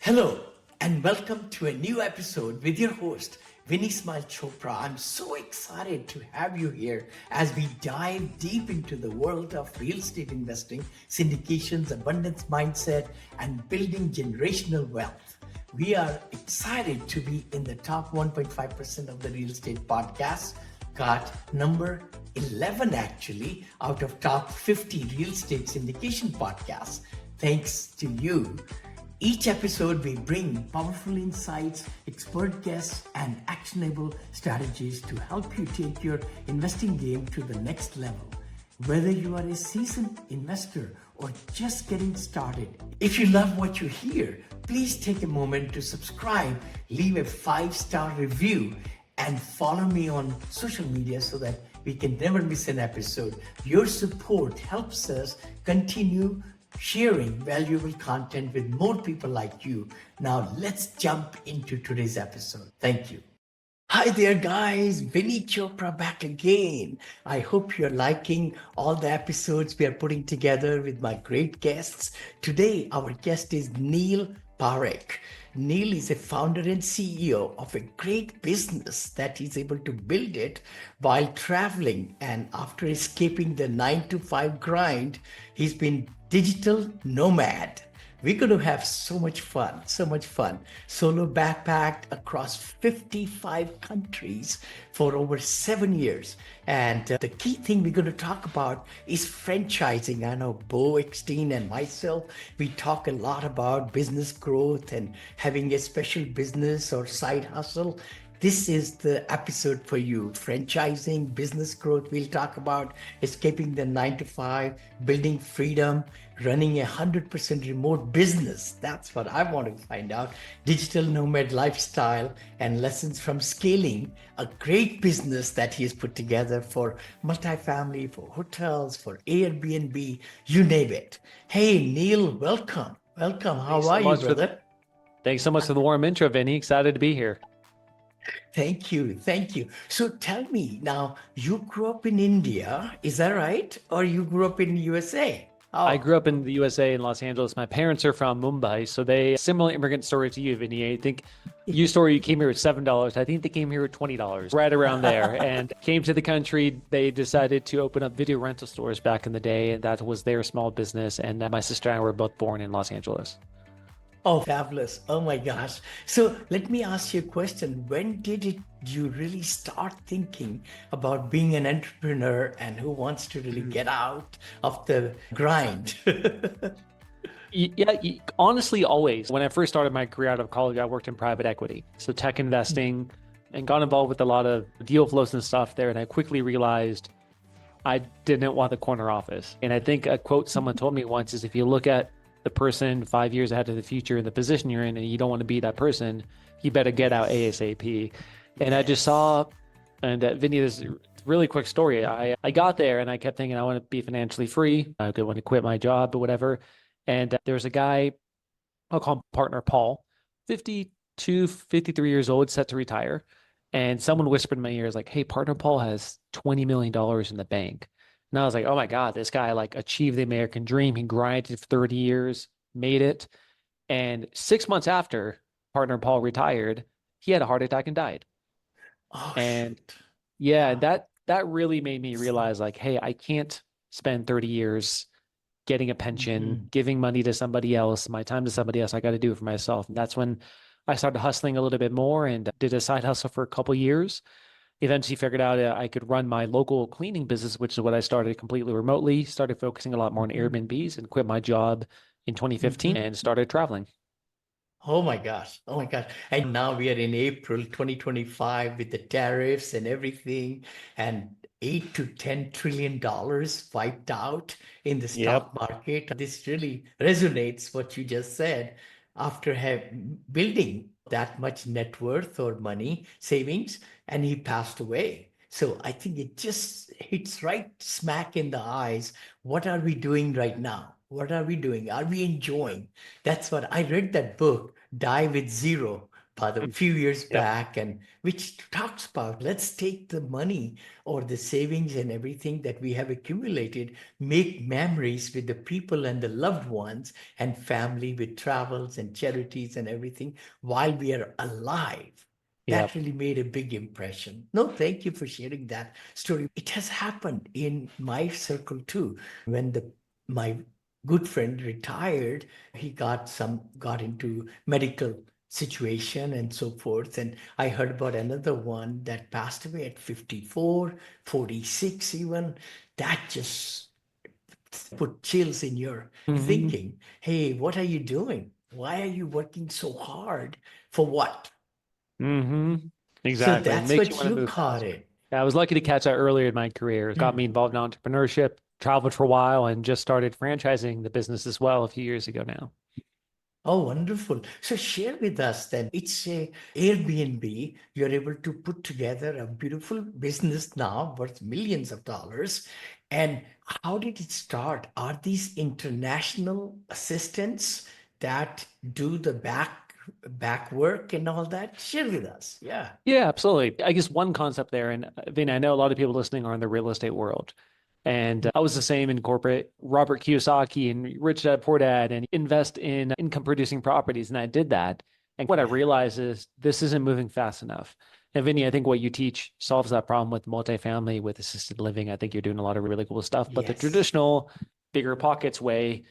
Hello, and welcome to a new episode with your host, Vinney Chopra. I'm so excited to have you here as we dive deep into the world of real estate investing, syndications, abundance mindset, and building generational wealth. We are excited to be in the top 1.5% of the real estate podcasts. Got number 11 actually out of top 50 real estate syndication podcasts. Thanks to you. Each episode, we bring powerful insights, expert guests, and actionable strategies to help you take your investing game to the next level. Whether you are a seasoned investor or just getting started, if you love what you hear, please take a moment to subscribe, leave a 5-star review, and follow me on social media so that we can never miss an episode. Your support helps us continue sharing valuable content with more people like you. Now let's jump into today's episode. Thank you. Hi there, guys. Vinney Chopra back again. I hope you're liking all the episodes we are putting together with my great guests. Today, our guest is Neel Parekh. Neel is a founder and CEO of a great business that he's able to build it while traveling. And after escaping the 9-to-5 grind, he's been digital nomad. We're going to have so much fun. Solo backpacked across 55 countries for over 7 years. And the key thing we're going to talk about is franchising. I know Bo Eckstein and myself, we talk a lot about business growth and having a special business or side hustle. This is the episode for you. Franchising, business growth. We'll talk about escaping the 9-to-5, building freedom, running a 100% remote business. That's what I want to find out. Digital nomad lifestyle and lessons from scaling a great business that he has put together for multifamily, for hotels, for Airbnb, you name it. Hey, Neel, welcome. How are you, brother? Thanks so much for the warm intro, Vinny. Excited to be here. Thank you. So tell me now, you grew up in India, is that right? Or you grew up in the USA? I grew up in the USA in Los Angeles. My parents are from Mumbai, so they similar immigrant story to you, Vinny. I think you came here with $7. I think they came here with $20, right around there, and came to the country. They decided to open up video rental stores back in the day, and that was their small business. And my sister and I were both born in Los Angeles. Oh, fabulous. Oh my gosh. So let me ask you a question. When did you really start thinking about being an entrepreneur and who wants to really get out of the grind? Yeah, honestly, always. When I first started my career out of college, I worked in private equity, so tech investing, and got involved with a lot of deal flows and stuff there. And I quickly realized I didn't want the corner office. And I think a quote someone told me once is, if you look at the person 5 years ahead of the future in the position you're in and you don't want to be that person, you better get out ASAP. And I just saw, and Vinny, this really quick story. I got there and I kept thinking I want to be financially free. I didn't want to quit my job or whatever. And there was a guy, I'll call him partner Paul, 52, 53 years old, set to retire. And someone whispered in my ears like, hey, partner Paul has $20 million in the bank. And I was like, oh my God, this guy like achieved the American dream. He grinded for 30 years, made it. And 6 months after partner Paul retired, he had a heart attack and died. Oh, and shit. yeah, that really made me realize like, hey, I can't spend 30 years getting a pension, giving money to somebody else, my time to somebody else. I got to do it for myself. And that's when I started hustling a little bit more and did a side hustle for a couple of years. Eventually figured out I could run my local cleaning business, which is what I started completely remotely, started focusing a lot more on Airbnbs, and quit my job in 2015 and started traveling. Oh my gosh. And now we are in April 2025 with the tariffs and everything, and $8 to $10 trillion wiped out in the stock market. This really resonates what you just said. After building that much net worth or money savings, and he passed away. So I think it just hits right smack in the eyes. What are we doing right now? What are we doing? Are we enjoying? That's what I read that book, Die with Zero, by the few years Yep. back, and which talks about let's take the money or the savings and everything that we have accumulated, make memories with the people and the loved ones and family with travels and charities and everything while we are alive. That Yep. really made a big impression. No, thank you for sharing that story. It has happened in my circle too. When my good friend retired, he got into medical situation and so forth. And I heard about another one that passed away at 54, 46 even. That just put chills in your Hmm. thinking. Hey, what are you doing? Why are you working so hard? For what? Hmm. So Exactly. It that's makes you what want to you move caught faster. it. I was lucky to catch that earlier in my career. It got me involved in entrepreneurship, traveled for a while, and just started franchising the business as well a few years ago now. Oh, wonderful. So share with us then. It's a Airbnb. You're able to put together a beautiful business now worth millions of dollars. And how did it start? Are these international assistants that do the back work and all that? Share with us. Yeah. Yeah, absolutely. I guess one concept there, and Vin, I know a lot of people listening are in the real estate world. And I was the same in corporate. Robert Kiyosaki and Rich Dad Poor Dad and invest in income producing properties. And I did that. And what I Yeah. realized is this isn't moving fast enough. And Vinny, I think what you teach solves that problem with multifamily, with assisted living. I think you're doing a lot of really cool stuff. But the Yes. traditional bigger pockets way,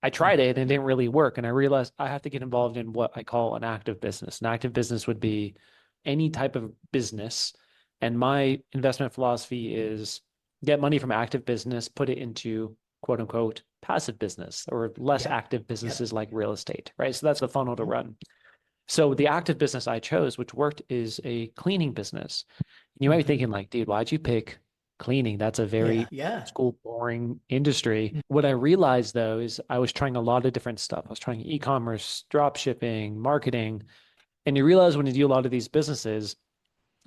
I tried it and it didn't really work. And I realized I have to get involved in what I call an active business. An active business would be any type of business. And my investment philosophy is get money from active business, put it into quote unquote passive business or less Yep. active Yep. businesses like real estate, right? So that's the funnel to run. So the active business I chose, which worked, is a cleaning business. You might be Mhm. thinking like, dude, why'd you pick cleaning? That's a Yeah. very Yeah. school boring industry. What I realized though is I was trying a lot of different stuff. I was trying e-commerce, drop shipping, marketing. And you realize when you do a lot of these businesses,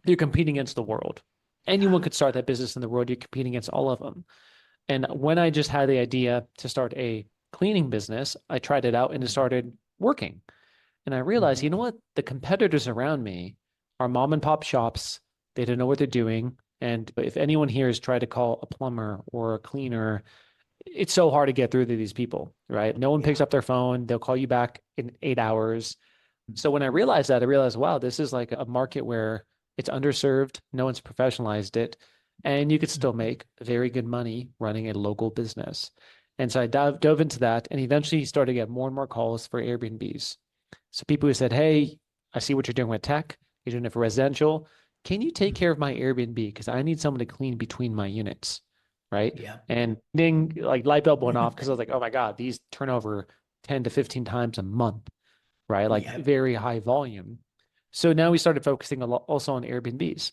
you're competing against the world. Yeah. Anyone could start that business in the world. You're competing against all of them. And when I just had the idea to start a cleaning business, I tried it out and it started working. And I realized, Mhm. you know what? The competitors around me are mom and pop shops. They don't know what they're doing. And if anyone here has tried to call a plumber or a cleaner, it's so hard to get through to these people, right? No one picks Yeah. up their phone. They'll call you back in 8 hours. So when I realized that, I realized, wow, this is like a market where it's underserved. No one's professionalized it. And you could still Mhm. make very good money running a local business. And so I dove into that and eventually started to get more and more calls for Airbnbs. So people who said, hey, I see what you're doing with tech. You're doing it for residential. Can you take care of my Airbnb? Because I need someone to clean between my units. Right. Yeah. And ding, like light bulb went off because I was like, oh my God, these turn over 10 to 15 times a month, right? Like Yep. very high volume. So now we started focusing a lot also on Airbnbs.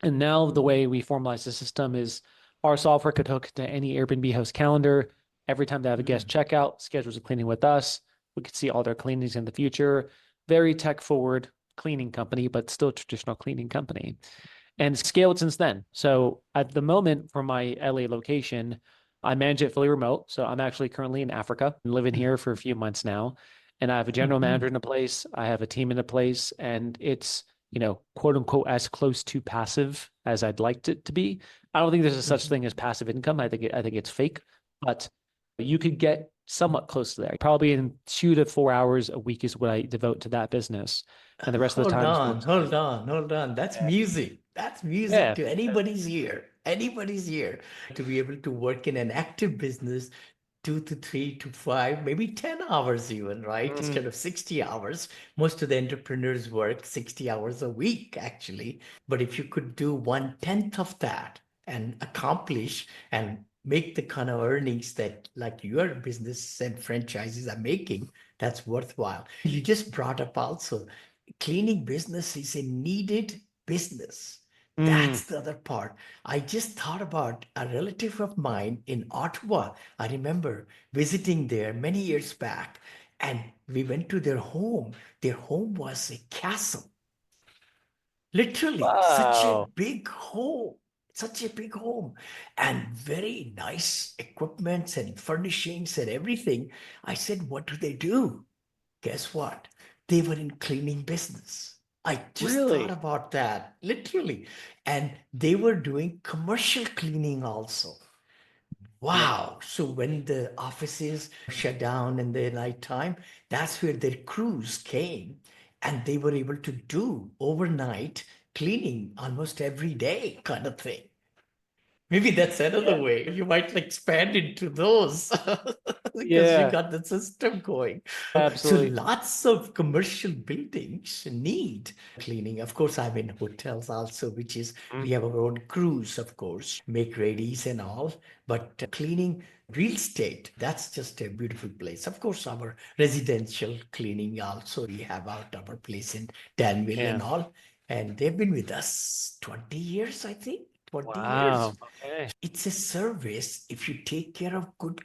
And now the way we formalize the system is our software could hook to any Airbnb host calendar. Every time they have a guest Mm. checkout, schedules a cleaning with us. We could see all their cleanings in the future. Very tech forward cleaning company, but still traditional cleaning company. And scaled since then. So at the moment for my LA location, I manage it fully remote. So I'm actually currently in Africa and living here for a few months now. And I have a general manager Mhm. in a place. I have a team in a place, and it's, quote unquote, as close to passive as I'd like it to be. I don't think there's a such Mhm. thing as passive income. I think it's fake, but you could get somewhat close to that. Probably in 2 to 4 hours a week is what I devote to that business. And the rest of the Hold time is on, towards family. hold on, hold on. That's Yeah. music. That's music Yeah. to anybody's ear. Anybody's ear. To be able to work in an active business 2 to 3 to 5, maybe 10 hours even, right? Mm. Instead of 60 hours. Most of the entrepreneurs work 60 hours a week, actually. But if you could do 1/10 of that and accomplish and make the kind of earnings that like your business and franchises are making, that's worthwhile. You just brought up also cleaning business is a needed business. Mm. That's the other part. I just thought about a relative of mine in Ottawa. I remember visiting there many years back, and we went to their home. Their home was a castle, literally, such a Wow. big home. Such a big home and very nice equipments and furnishings and everything. I said, what do they do? Guess what? they were in cleaning business. I just thought Really? about that, literally. And they were doing commercial cleaning also. Yeah. Wow. So when the offices shut down in the night time, that's where their crews came and they were able to do overnight cleaning almost every day kind of thing. Maybe that's another Yeah. way. You might expand into those because you Yeah, got the system going. So absolutely. lots of commercial buildings need cleaning. Of course, I'm in hotels also, which is we Mm, have our own crews, of course, make readies and all. But cleaning real estate, that's just a beautiful place. Of course, our residential cleaning also, we have out our place in Danville yeah. and all. And they've been with us 20 years, I think. 20 years. Wow. Okay. It's a service. If you take care of good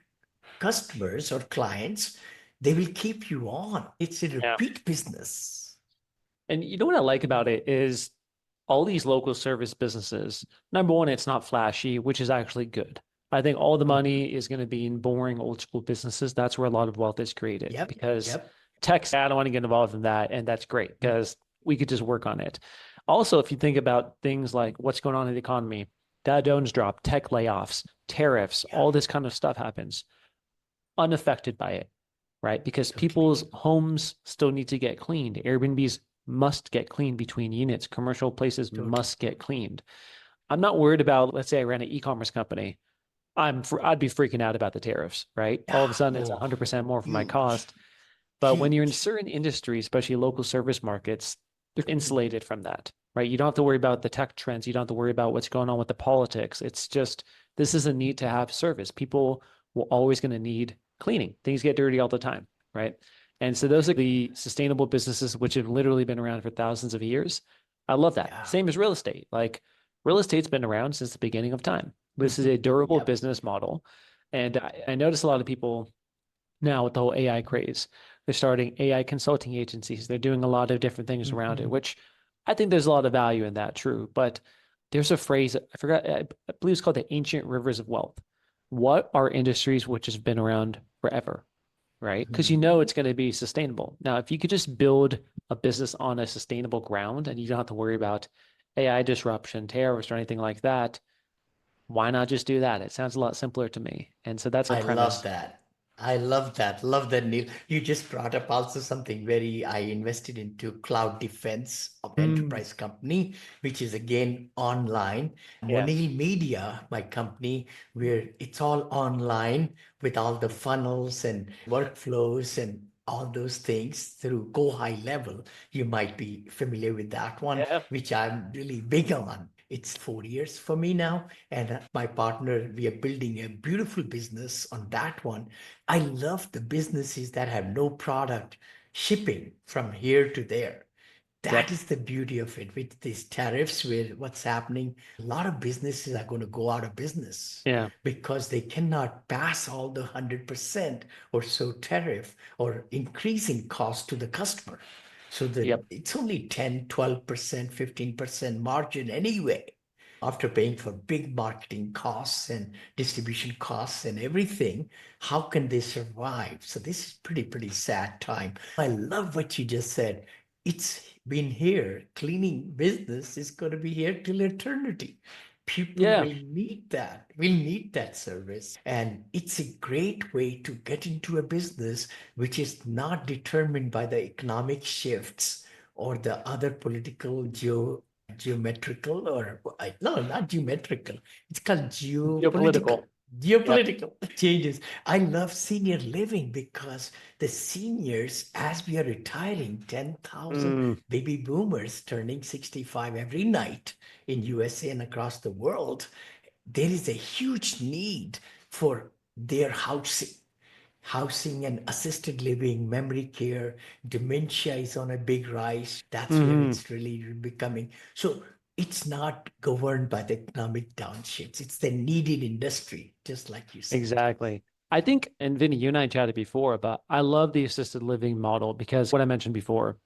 customers or clients, they will keep you on. It's a Yeah. repeat business. And you know what I like about it is all these local service businesses. Number one, it's not flashy, which is actually good. I think all the Mhm. money is going to be in boring old school businesses. That's where a lot of wealth is created Yep, because yep. tech, I don't want to get involved in that. And that's great because we could just work on it. Also, if you think about things like what's going on in the economy, Dow Jones drop, tech layoffs, tariffs, Yeah, all this kind of stuff happens unaffected by it, right? Because totally. people's homes still need to get cleaned. Airbnbs must get cleaned between units. Commercial places Totally. must get cleaned. I'm not worried about, let's say I ran an e-commerce company. I'd be freaking out about the tariffs, right? All of a Yeah. sudden it's Oh, 100% more for my huge, cost. But when you're in huge. certain industries, especially local service markets, they're insulated from that, right? You don't have to worry about the tech trends. You don't have to worry about what's going on with the politics. It's just, this is a need to have service. People will always going to need cleaning. Things get dirty all the time, right? And so those are the sustainable businesses which have literally been around for thousands of years. I love that. Yeah. Same as real estate. Like real estate's been around since the beginning of time. This is Mhm. a durable Yep. business model. And I notice a lot of people now with the whole AI craze. They're starting AI consulting agencies. They're doing a lot of different things around it, Mhm. which I think there's a lot of value in that, true. But there's a phrase, I forgot, I believe it's called the ancient rivers of wealth. What are industries which has been around forever, right? Because you Mhm. know it's going to be sustainable. Now, if you could just build a business on a sustainable ground and you don't have to worry about AI disruption, tariffs, or anything like that, why not just do that? It sounds a lot simpler to me. And so that's a I love premise. that. I love that. Love that, Neil. You just brought up also something very, I invested into cloud defense of Mm, enterprise company, which is again online. yeah. Money Media, my company, where it's all online with all the funnels and workflows and all those things through Go High Level. You might be familiar with that one, Yeah. which I'm really big on. It's 4 years for me now. And my partner, we are building a beautiful business on that one. I love the businesses that have no product shipping from here to there. That Yep. is the beauty of it with these tariffs, where what's happening, a lot of businesses are going to go out of business Yeah. because they cannot pass all the 100% or so tariff or increasing cost to the customer. So that Yep. it's only 10, 12%, 15% margin anyway. After paying for big marketing costs and distribution costs and everything, how can they survive? So this is pretty sad time. I love what you just said. It's been here. Cleaning business is going to be here till eternity. People Yeah. will need that service. And it's a great way to get into a business which is not determined by the economic shifts or the other political geometrical or no, not geometrical. It's called geopolitical. Geopolitical. Yep. Geopolitical changes. I love senior living because the seniors, as we are retiring, 10,000 Mm, baby boomers turning 65 every night in USA and across the world, there is a huge need for their housing and assisted living, memory care, dementia is on a big rise. That's where hmm. it's really becoming. So it's not governed by the economic downshifts. It's the needed industry, just like you said. Exactly. I think, and Vinny, you and I chatted before, but I love the assisted living model because what I mentioned before,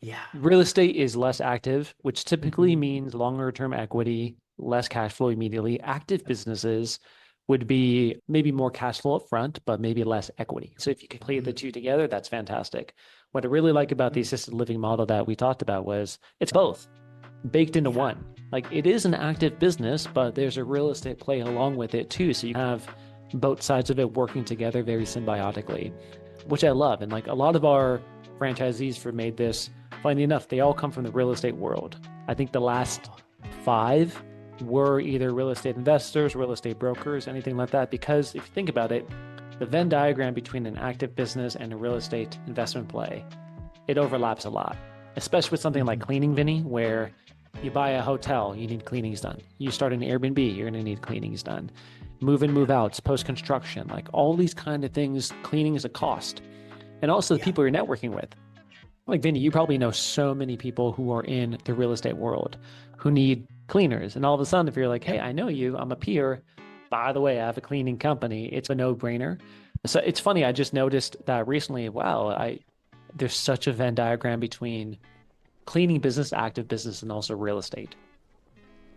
Yeah. real estate is less active, which typically Mhm. means longer term equity, less cash flow immediately. Active businesses would be maybe more cash flow up front, but maybe less equity. So if you can play the two together, that's fantastic. What I really like about the assisted living model that we talked about was it's both baked into one. Like it is an active business, but there's a real estate play along with it too. So you have both sides of it working together very symbiotically, which I love. And like a lot of our franchisees for MaidThis, funny enough, they all come from the real estate world. I think the last 5 were either real estate investors, real estate brokers, anything like that. Because if you think about it, the Venn diagram between an active business and a real estate investment play, it overlaps a lot, especially with something like cleaning, Vinney, where you buy a hotel, you need cleanings done. You start an Airbnb, you're going to need cleanings done. Move in, move outs, post-construction, like all these kind of things, cleaning is a cost. And also the people you're networking with. Like Vinney, you probably know so many people who are in the real estate world who need cleaners. And all of a sudden, if you're like, hey, I know you, I'm a peer. By the way, I have a cleaning company. It's a no-brainer. So it's funny, I just noticed that recently, wow, there's such a Venn diagram between cleaning business, active business, and also real estate.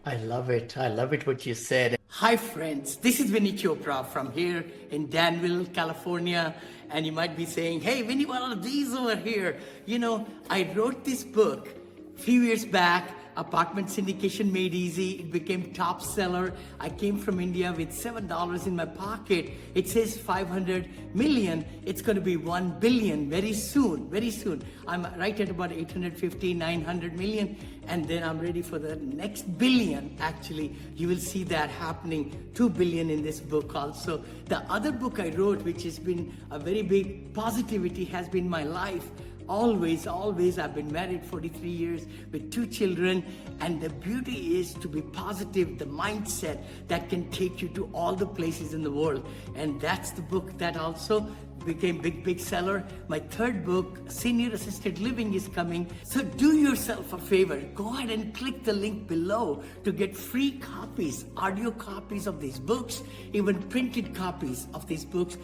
I love it. I love it what you said. Hi friends, this is Vinney Chopra from here in Danville, California. And you might be saying, hey Vinney, what are these over here? You know, I wrote this book a few years back, Apartment Syndication Made Easy. It became top seller. I came from India with $7 in my pocket. It says 500 million. It's going to be 1 billion very soon, very soon. I'm right at about 850, 900 million. And then I'm ready for the next billion. Actually, you will see that happening, 2 billion in this book also. The other book I wrote, which has been a very big positivity, has been my life. Always, I've been married 43 years with 2 children, and the beauty is to be positive, the mindset that can take you to all the places in the world. And that's the book that also became big seller. My 3rd book, Senior Assisted Living, is coming. So do yourself a favor, go ahead and click the link below to get free copies, audio copies of these books, even printed copies of these books.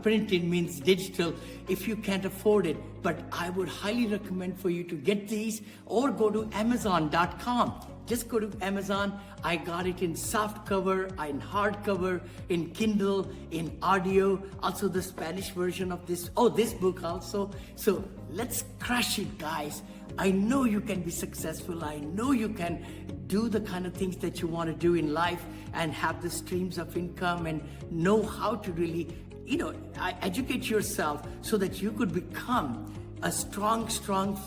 Printed means digital, if you can't afford it. But I would highly recommend for you to get these, or go to Amazon.com. Just go to Amazon. I got it in soft cover, in hardcover, in Kindle, in audio, also the Spanish version of this book also. So let's crush it, guys. I know you can be successful. I know you can do the kind of things that you want to do in life and have the streams of income and know how to really, educate yourself so that you could become a strong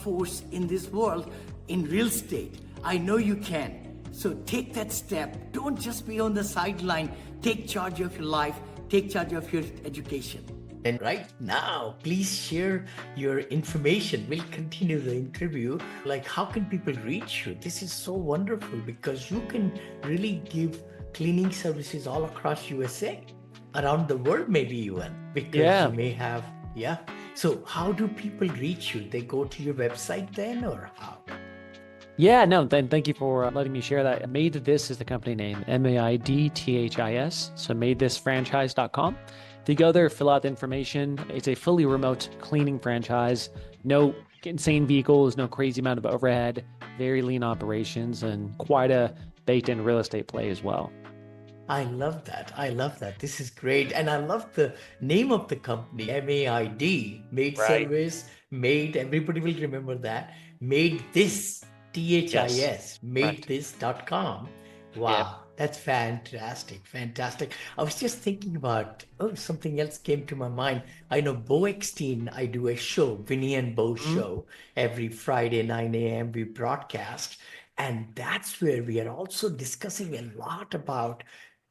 force in this world in real estate. I know you can. So take that step. Don't just be on the sideline. Take charge of your life. Take charge of your education. And right now, please share your information. We'll continue the interview. Like, how can people reach you? This is so wonderful because you can really give cleaning services all across USA, around the world, maybe even, because you may have, So how do people reach you? They go to your website then, or how? Yeah, no, then thank you for letting me share that. MaidThis is the company name, MaidThis. So MaidThisFranchise.com. If you go there, fill out the information. It's a fully remote cleaning franchise. No insane vehicles, no crazy amount of overhead, very lean operations, and quite a baked-in real estate play as well. I love that. This is great. And I love the name of the company, MAID, Maid Service, Maid, everybody will remember that. MaidThis, THIS, MaidThis.com. Wow, that's fantastic. I was just thinking about, something else came to my mind. I know Bo Eckstein, I do a show, Vinney and Bo show, every Friday, 9 a.m. we broadcast. And that's where we are also discussing a lot about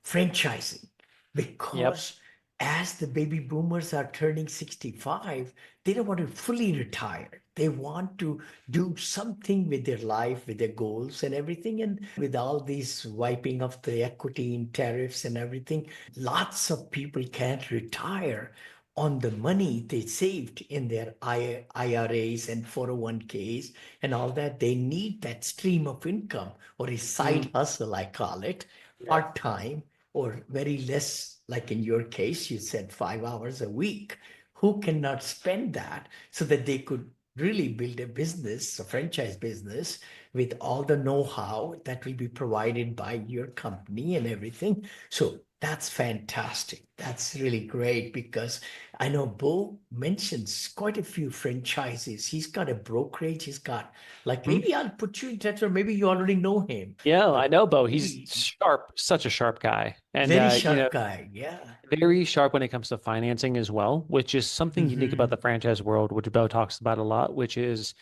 franchising, because as the baby boomers are turning 65, they don't want to fully retire. They want to do something with their life, with their goals and everything. And with all these wiping of the equity in tariffs and everything, lots of people can't retire on the money they saved in their IRAs and 401ks and all that. They need that stream of income, or a side hustle, I call it, part-time, or very less, like in your case, you said 5 hours a week. Who cannot spend that so that they could really build a business, a franchise business, with all the know-how that will be provided by your company and everything. So That's fantastic. That's really great because I know Bo mentions quite a few franchises. He's got a brokerage. He's got like Hmm? maybe I'll put you in touch, or maybe you already know him, Yeah, I but know Bo. He's maybe sharp, such a sharp guy. And very sharp guy. Yeah. very sharp when it comes to financing as well, which is something unique about the Hmm. franchise world, which Bo talks about a lot, which is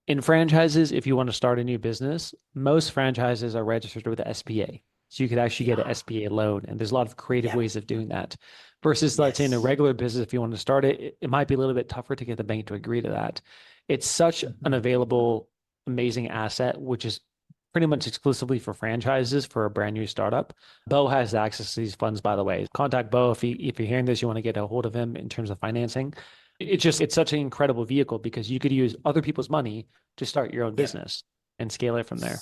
in franchises, if you want to start a new business, most franchises are registered with the SBA. So you could actually get an Yeah. SBA loan. And there's a lot of creative Yep. ways of doing that. Versus, let's say, in a Yes. regular business, if you want to start it, it might be a little bit tougher to get the bank to agree to that. It's such an Mhm. available, amazing asset, which is pretty much exclusively for franchises for a brand new startup. Bo has access to these funds, by the way. Contact Bo if you're hearing this, you want to get a hold of him in terms of financing. It's such an incredible vehicle because you could use other people's money to start your own Yep. business and scale it from there.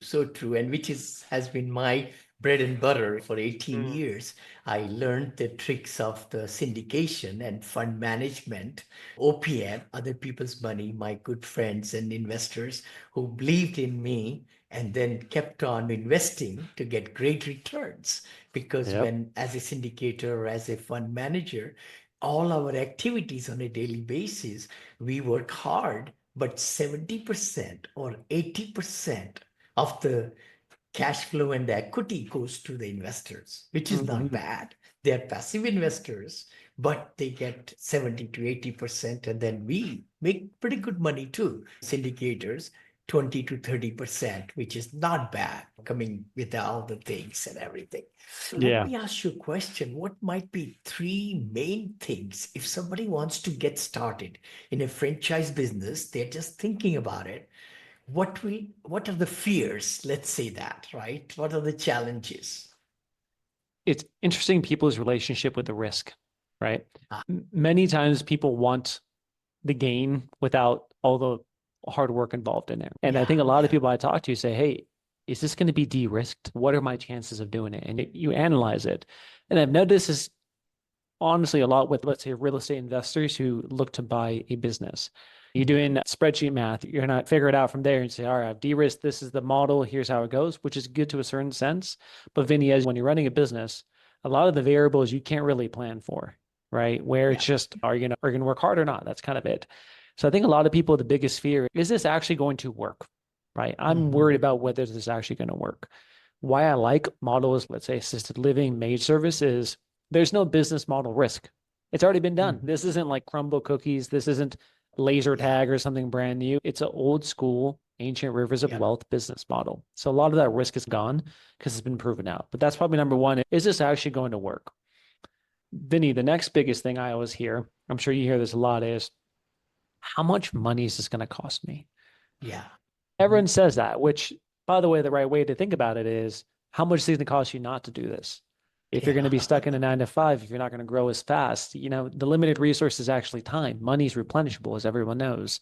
So true, and which is has been my bread and butter for 18 Mm. years. I learned the tricks of the syndication and fund management, OPM, other people's money, my good friends and investors who believed in me and then kept on investing to get great returns. Because Yep. when, as a syndicator or as a fund manager, all our activities on a daily basis, we work hard, but 70% or 80% of the cash flow and the equity goes to the investors, which is not Mhm. bad. They are passive investors, but they get 70 to 80%, and then we make pretty good money too. Syndicators, 20 to 30%, which is not bad coming with all the things and everything. Let Yeah. me ask you a question. What might be three main things if somebody wants to get started in a franchise business? They're just thinking about it. What are the fears? Let's say that, right? What are the challenges? It's interesting people's relationship with the risk, right? Ah, Many times people want the gain without all the hard work involved in it. And I yeah, think a lot of yeah, people I talk to say, hey, is this going to be de-risked? What are my chances of doing it? And you analyze it. And I've noticed this honestly a lot with, let's say, real estate investors who look to buy a business. You're doing spreadsheet math. You're not figure it out from there and say, all right, I've de-risked. This is the model. Here's how it goes, which is good to a certain sense. But Vinny, as when you're running a business, a lot of the variables you can't really plan for, right? Where yeah. it's just, are you gonna work hard or not? That's kind of it. So I think a lot of people, the biggest fear is this actually going to work, right? I'm Mhm. worried about whether this is actually going to work. Why I like models, let's say assisted living, maid service is there's no business model risk. It's already been done. Mhm. This isn't like Crumble cookies. This isn't laser Yeah, tag or something brand new. It's an old school, ancient rivers of yeah, wealth business model. So a lot of that risk is gone because it's been proven out. But that's probably number one. Is this actually going to work? Vinny, the next biggest thing I always hear, I'm sure you hear this a lot, is how much money is this going to cost me? yeah. Everyone Mhm. says that, which, by the way, the right way to think about it is how much is it going to cost you not to do this? If you're going to Yeah, be stuck in a 9 to 5, if you're not going to grow as fast, the limited resource is actually time. Money is replenishable, as everyone knows.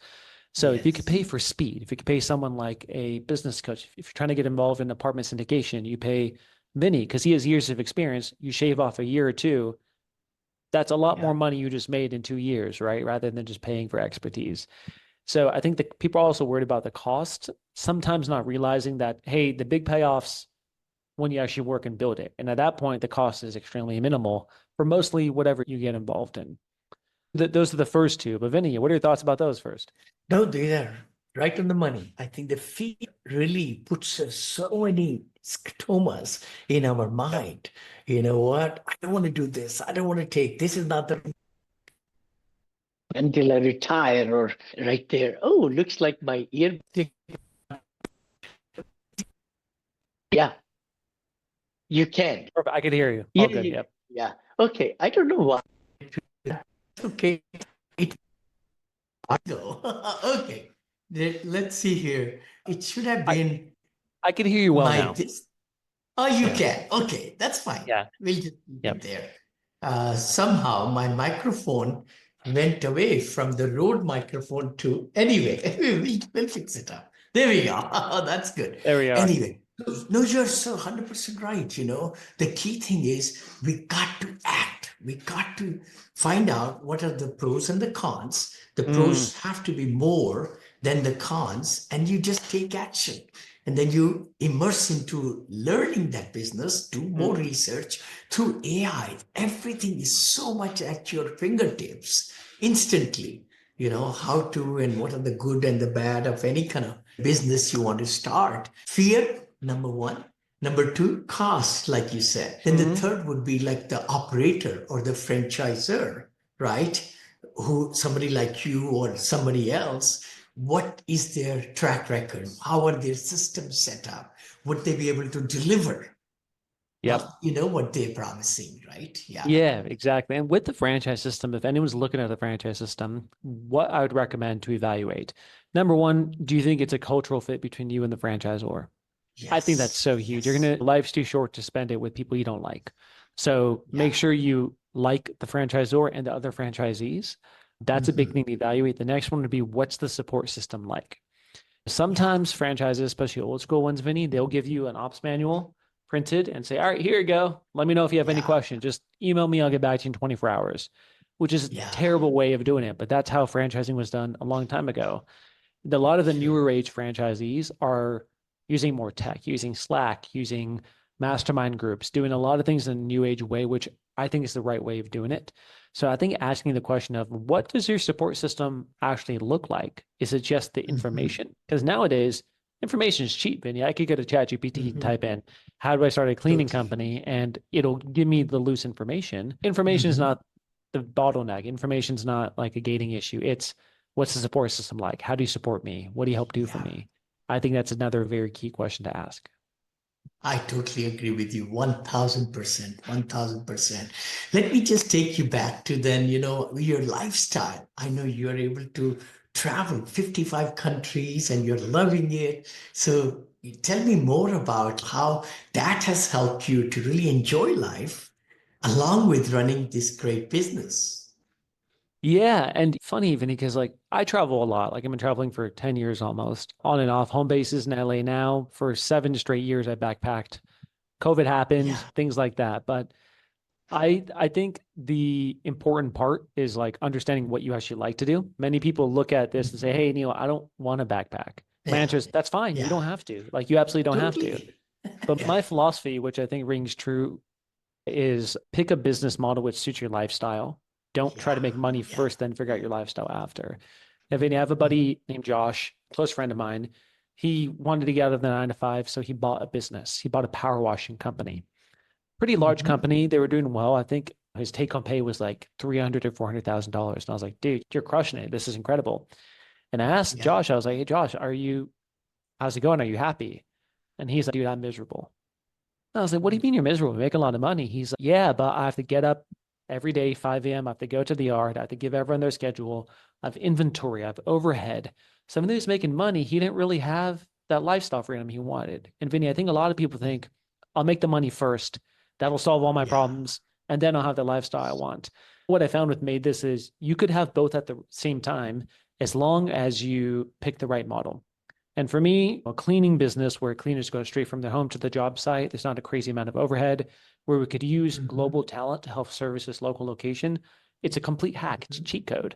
So if you could pay yes, for speed, if you could pay someone like a business coach, if you're trying to get involved in apartment syndication, you pay Vinny because he has years of experience. You shave off a year or two. That's a lot yeah, more money you just made in 2 years, right? Rather than just paying for expertise. So I think that people are also worried about the cost, sometimes not realizing that, hey, the big payoffs when you actually work and build it. And at that point, the cost is extremely minimal for mostly whatever you get involved in. Those are the first two. But Vinny, what are your thoughts about those first? no, they are right on the money. I think the fear really puts so many scotomas in our Yep. mind. You know what? I don't want to do this. I don't want to take this. Is not the until I retire or right there. Oh, looks like my ear. Yeah, you can. Perfect. I can hear you. Yeah, All good. Yep. yeah. Okay. I don't know why. Okay. It I go. Okay. Let's see here. It should have I, been I can hear you well my now. this. Oh, you Yeah. can. Okay, that's fine. Yeah. We'll just leave it Yep. there. Somehow my microphone went away from the Rode microphone to anyway. We'll fix it up. There we go. That's good. There we are. Anyway, no, you're so 100% right. The key thing is we got to act. We got to find out what are the pros and the cons. The Mm, pros have to be more than the cons, and you just take action. and then you immerse into learning that business, do more research through AI. Everything is so much at your fingertips instantly. You know how to and what are the good and the bad of any kind of business you want to start. Fear, number one. Number two, cost, like you said. Then the third would be like the operator or the franchisor, right? Who, somebody like you or somebody else, what is their track record? How are their systems set up? Would they be able to deliver? Yep. What they're promising, right? Yeah. Yeah, exactly. And with the franchise system, if anyone's looking at the franchise system, what I would recommend to evaluate. Number one, do you think it's a cultural fit between you and the franchisor? I think that's Yes. so huge. Yes. Life's too short to spend it with people you don't like. So make Yeah. sure you like the franchisor and the other franchisees. That's a big thing to evaluate. The next one would be, what's the support system like? Yeah. Sometimes franchises, especially old school ones, Vinny, they'll give you an ops manual printed and say, all right, here you go. Let me know if you have any Yeah. questions. Just email me. I'll get back to you in 24 hours, which is a Yeah. terrible way of doing it. But that's how franchising was done a long time ago. A lot of the newer age franchisees are using more tech, using Slack, using mastermind groups, doing a lot of things in a new age way, which I think is the right way of doing it. So I think asking the question of, what does your support system actually look like? Is it just the information? Because nowadays, information is cheap, Vinny. I could go to ChatGPT and type in, how do I start a cleaning company? And it'll give me the loose information. Information is not the bottleneck. Information is not like a gating issue. It's, what's the support system like? How do you support me? What do you help do for me? I think that's another very key question to ask. I totally agree with you. 1000%. 1000%. Let me just take you back to then, your lifestyle. I know you're able to travel 55 countries and you're loving it. So tell me more about how that has helped you to really enjoy life along with running this great business. Yeah. And funny, Vinny, because like I travel a lot. Like I've been traveling for 10 years almost, on and off. Home bases in LA now. For 7 straight years, I backpacked. COVID happened, Yeah. things like that. But I think the important part is like understanding what you actually like to do. Many people look at this and say, hey, Neil, I don't want to backpack. My Yeah. answer is, that's fine. You Yeah. don't have to. Like you absolutely don't have to. Totally. But Yeah. my philosophy, which I think rings true, is pick a business model which suits your lifestyle. Don't try to Yeah. make money Yeah. first, then figure out your lifestyle after. If I have a buddy named Josh, close friend of mine, he wanted to get out of the 9 to 5, so he bought a business. He bought a power washing company, pretty large company. They were doing well. I think his take home pay was like $300,000 or $400,000. And I was like, dude, you're crushing it. This is incredible. And I asked Yeah. Josh, I was like, hey, Josh, how's it going? Are you happy? And he's like, dude, I'm miserable. I was like, what do you mean you're miserable? You make a lot of money. He's like, yeah, but I have to get up every day, 5 a.m. I have to go to the yard. I have to give everyone their schedule. I have inventory. I have overhead. Someone who's making money, he didn't really have that lifestyle freedom he wanted. And Vinny, I think a lot of people think, I'll make the money first. That'll solve all my problems. And then I'll have the lifestyle I want. What I found with MaidThis is you could have both at the same time, as long as you pick the right model. And for me, a cleaning business where cleaners go straight from their home to the job site, there's not a crazy amount of overhead, where we could use global talent to help service this local location. It's a complete hack. It's a cheat code.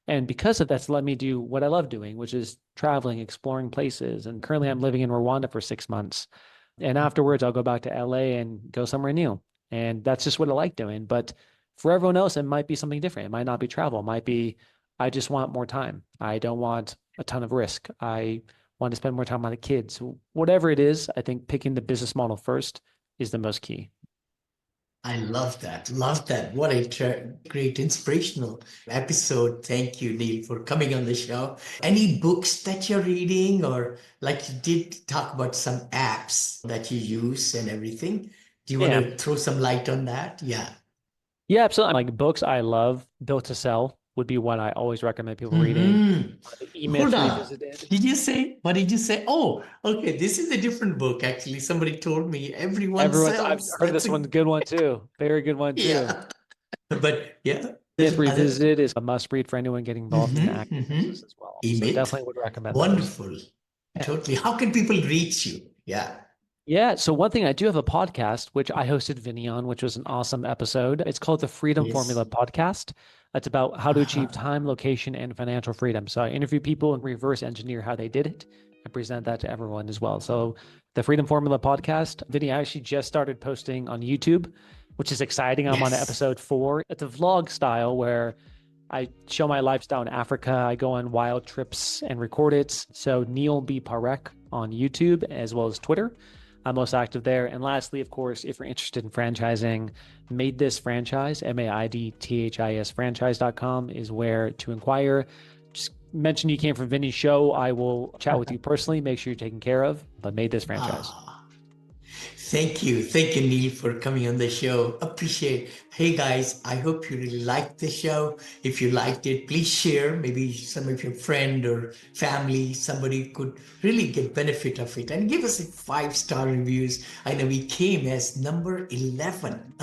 And because of that's let me do what I love doing, which is traveling, exploring places. And currently I'm living in Rwanda for 6 months. And afterwards, I'll go back to LA and go somewhere new. And that's just what I like doing. But for everyone else, it might be something different. It might not be travel. It might be, I just want more time. I don't want a ton of risk. I want to spend more time on the kids. Whatever it is, I think picking the business model first is the most key. I love that. Love that. What a great inspirational episode. Thank you, Neil, for coming on the show. Any books that you're reading, or like you did talk about some apps that you use and everything? Do you want Yeah. to throw some light on that? Yeah. Yeah, absolutely. Like books I love, Built to Sell would be what I always recommend people reading. The Hold E-Myth on. Revisited. What did you say? Oh, okay. This is a different book, actually. Somebody told me everyone I've sells. heard That's this one's a good one too. Very good one too. yeah. But yeah, there's Myth other. Revisited is a must read for anyone getting involved in the acting business as well. So Emit. definitely would recommend those. Wonderful. Yeah. Totally. How can people reach you? Yeah. Yeah. So one thing, I do have a podcast, which I hosted Vinney on, which was an awesome episode. It's called the Freedom Yes. Formula Podcast. It's about how to achieve time, location, and financial freedom. So I interview people and reverse engineer how they did it. I present that to everyone as well. So the Freedom Formula podcast, Vinney, I actually just started posting on YouTube, which is exciting. I'm on episode 4. It's a vlog style where I show my lifestyle in Africa. I go on wild trips and record it. So Neel Parekh on YouTube as well as Twitter. I'm most active there. And lastly, of course, if you're interested in franchising, MaidThis Franchise, MaidThis franchise.com is where to inquire. Just mention you came from Vinney's show. I will chat with you personally, make sure you're taken care of, but MaidThis Franchise. Thank you. Thank you, Neel, for coming on the show. Appreciate. Hey, guys, I hope you really liked the show. If you liked it, please share. Maybe some of your friend or family, somebody could really get benefit of it. And give us a 5-star reviews. I know we came as number 11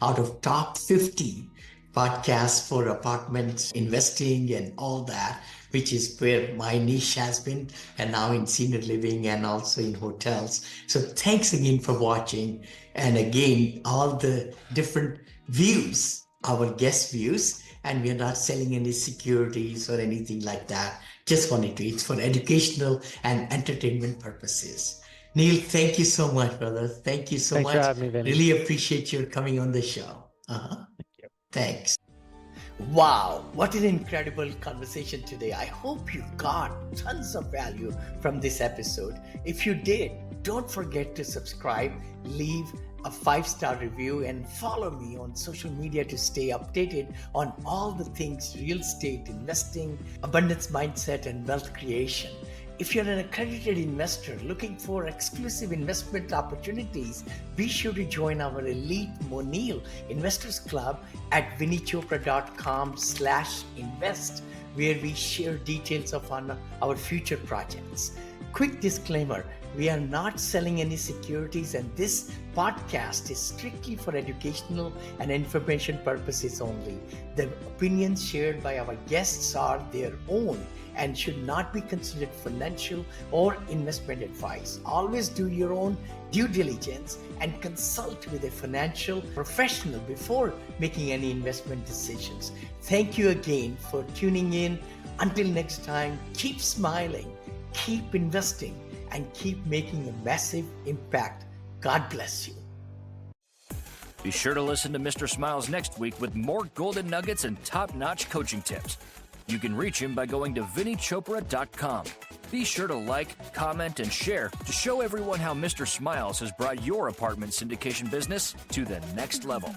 out of top 50 podcasts for apartments, investing and all that, which is where my niche has been, and now in senior living and also in hotels. So thanks again for watching. And again, all the different views, our guest views, and we're not selling any securities or anything like that. Just wanted to, it's for educational and entertainment purposes. Neel, thank you so much, brother. Thank you so Thanks much. for having me, Vinney. Really appreciate your coming on the show. Thank you. Thanks. Wow, what an incredible conversation today. I hope you got tons of value from this episode. If you did, don't forget to subscribe, leave a 5-star review, and follow me on social media to stay updated on all the things real estate, investing, abundance mindset, and wealth creation. If you're an accredited investor looking for exclusive investment opportunities, be sure to join our elite Moneel Investors Club at vinnychopra.com/invest, where we share details of our future projects. Quick disclaimer, we are not selling any securities, and this podcast is strictly for educational and information purposes only. The opinions shared by our guests are their own and should not be considered financial or investment advice. Always do your own due diligence and consult with a financial professional before making any investment decisions. Thank you again for tuning in. Until next time, keep smiling, keep investing, and keep making a massive impact. God bless you. Be sure to listen to Mr. Smiles next week with more golden nuggets and top-notch coaching tips. You can reach him by going to vinnychopra.com. Be sure to like, comment, and share to show everyone how Mr. Smiles has brought your apartment syndication business to the next level.